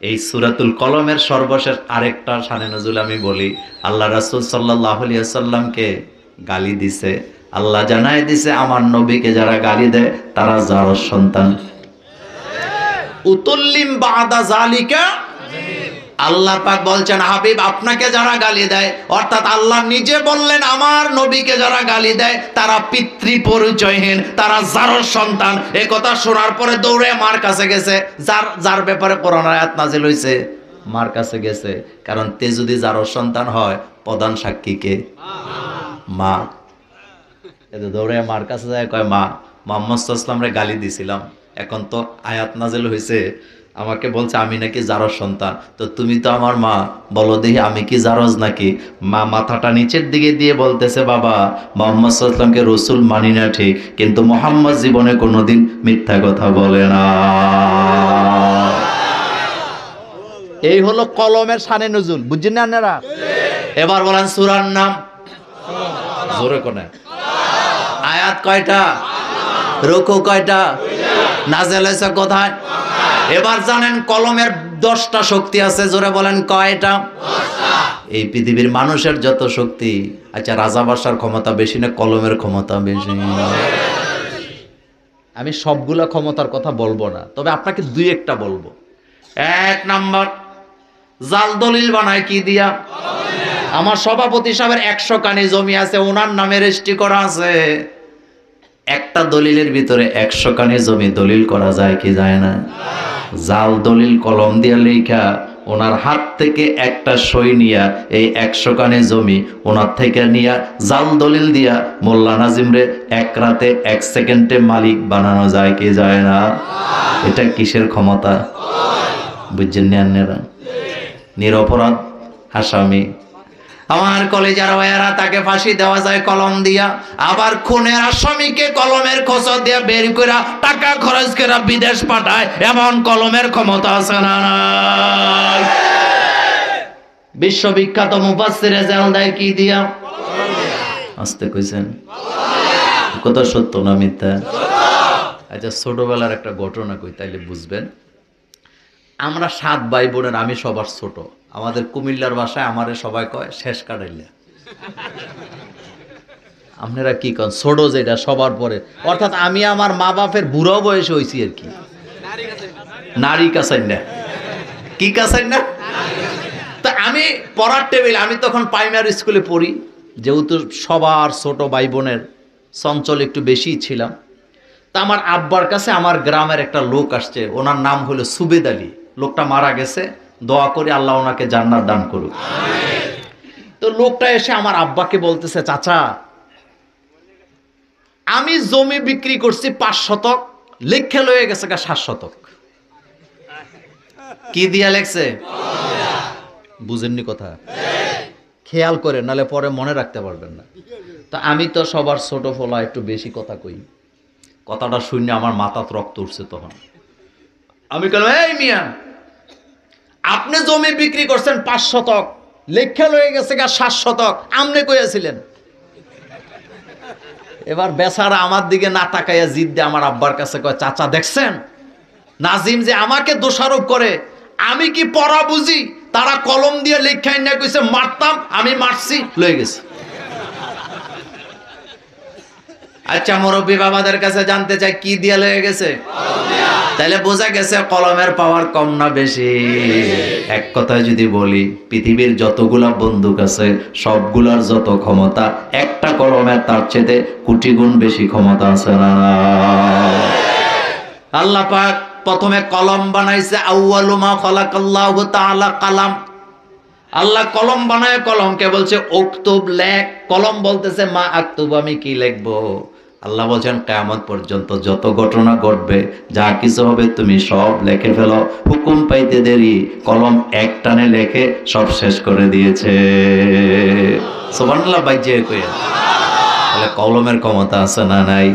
এই সূরাতুল কলমের সর্বশেষ আরেকটা শানে নজুল আমি বলি। আল্লাহ রাসূল সাল্লাল্লাহু আলাইহি ওয়াসাল্লামকে গালি দিছে, আল্লাহ জানায় দিছে আমার নবীকে যারা গালি দেয় তারা জারজ সন্তান। উতুল্লিম বাদা জালিকা, আল্লাহ পাক বলছেন হাবিব আপনাকে যারা গালি দেয়, অর্থাৎ আল্লাহ নিজে বললেন আমার নবীকে যারা গালি দেয় তারা পিতৃ পরিচয়হীন, তারা জারজ সন্তান। এই কথা শোনার পরে দৌড়ে মার কাছে গেছে, যার ব্যাপারে কোরআন আয়াত নাজিল হইছে, মার কাছে গেছে। কারণ তে যদি জারজ সন্তান হয় প্রধান সাক্ষী কে? মা। এতে দৌড়ে মার কাছে যায়, কয় মা, মুহাম্মদ সাল্লাল্লাহু আলাইহি ওয়াসাল্লামরে গালি দিছিলাম, এখন তো আয়াত নাজিল হইছে, আমাকে বলছে আমি নাকি জারজ সন্তান, তো তুমি তো আমার মা, বলো দেখি আমি কি জারজ নাকি? মা মাথাটা নিচের দিকে দিয়ে বলতেছে, বাবা মুহাম্মদ সাল্লাল্লাহু আলাইহি ওয়াসাল্লামকে রাসূল মানি না ঠিক, কিন্তু মুহাম্মদ জীবনে কোনোদিন মিথ্যা কথা বলে না। এই হলো কলমের শানে নজুল, বুঝছেন না আপনারা? এবার বলেন সূরার নাম জোরে কোনে? আয়াত কয়টা? রুকু কয়টা? নাজিল হয়েছে কোথায়? এবার জানেন কলমের 10টা শক্তি আছে, জোরে বলেন কয়টা? 10টা। এই পৃথিবীর মানুষের যত শক্তি, আচ্ছা রাজা বাদশার ক্ষমতা বেশি না কলমের ক্ষমতা বেশি? আমি সবগুলা ক্ষমতার কথা বলবো না, তবে আপনাকে দুই একটা বলবো। 1 নাম্বার, জাল দলিল বানায় কি দিয়া? আমার সভাপতি সাহেবের 100 কানি জমি আছে, ওনার নামে রেজিস্ট্রি করা আছে। একটা দলিলের ভিতরে 100 কানি জমি দলিল করা যায় কি যায় না? জাল দলিল কলম দিয়া লেখা ওনার হাত থেকে একটা সই নিয়া এই 100 কানি জমি ওনার থেকে নিয়া জাল দলিল দিয়া মোল্লা নাজিমরে 1 রাতে 1 সেকেন্ডে মালিক বানানো যায় কি যায় না? এটা কিসের ক্ষমতা? বুঝছেন না আপনারা? নিরপরাধ আসামি আমার কলেজার ভাইয়ারা, তাকে ফাঁসি দেওয়া যায় কলম দিয়া, আবার খুনের আসামিকে কলমের খোঁচা দিয়া বের করে টাকা খরচ করে বিদেশ পাঠায়, এমন কলমের ক্ষমতা আছে না? বিশ্ববিখ্যাত মুফাসসিরে জাল দেয় কি দিয়া? আস্তে কইছেন, কথা সত্য না মিথ্যা? আচ্ছা ছোটবেলার একটা ঘটনা কই তাইলে বুঝবেন। আমরা 7 ভাই বোনের, আমি সবার ছোট। আমাদের কুমিল্লার ভাষায় আমারে সবাই কয় শেষ কাটাইলা। আপনারা কি কন? ছোট যেটা সবার পরে, অর্থাৎ আমি আমার মা বাপের বুড়ো বয়সে হইছি আর কি। নারী কাছাই না, কি কাছাই না? তা আমি পড়ার টেবিল, আমি তখন প্রাইমারি স্কুলে পড়ি, যেহেতু সবার ছোট ভাই বোনের চঞ্চল একটু বেশি ছিলাম। তা আমার আব্বার কাছে আমার গ্রামের একটা লোক আসছে, ওনার নাম হলো সুবেদ আলী। লোকটা মারা গেছে, দোয়া করি আল্লাহ ওনাকে জান্নাত দান করুক। তো লোকটা এসে আমার আব্বাকে বলতেছে, চাচা আমি জমি বিক্রি করছি 5 শতক, লেখা লয়ে গেছে 7 শতক। কি দিয়া লেখছে? বুঝেননি কথা? খেয়াল করে, নালে পরে মনে রাখতে পারবেন না। তা আমি তো সবার ছোট ফলা, একটু বেশি কথা কই। কথাটা শুনে আমার মাথাত রক্ত উঠছে। তখন আমি বললাম, এই মিয়া, আপনি জমি বিক্রি করছেন 5 শতক, লেখা লয়ে গেছে 7 শতক, আমনে কইয়াছিলেন? এবার বেচারা আমার দিকে না তাকাইয়া জিদ দিয়ে আমার আব্বার কাছে কয়, চাচা দেখছেন নাজিম যে আমাকে দোষারোপ করে, আমি কি পড়া বুঝি? তারা কলম দিয়ে লেখাই না কইছে মারতাম, আমি মারছি, লয়ে গেছে। আচ্ছা মুরব্বী বাবাদের কাছে জানতে চাই কি দিয়া লয়ে গেছে? তাহলে বোঝা গেছে কলমের পাওয়ার কম না বেশি? এক কথায় যদি বলি, পৃথিবীর যতগুলা বন্দুক আছে সবগুলার যত ক্ষমতা, একটা কলমের তার চেয়ে কোটি গুণ বেশি ক্ষমতা আছে না? আল্লাহ পাক প্রথমে কলম বানাইছে, আউয়ালু মা খালাকাল্লাহু তাআলা কালাম। আল্লাহ কলম বানায় কলমকে বলছে উকতুব, লেখ। কলম বলতেছে মা আকতুব, আমি কি লিখবো? আল্লাহ বলছেন কিয়ামত পর্যন্ত যত ঘটনা ঘটবে, যা কিছু হবে তুমি সব লিখে ফেলো, হুকুম পাইতে দেরি, কলম এক টানে লেখে সব শেষ করে দিয়েছে। সুবহানাল্লাহ। বাইজে কইয়া, তাহলে কলমের ক্ষমতা আছে না নাই?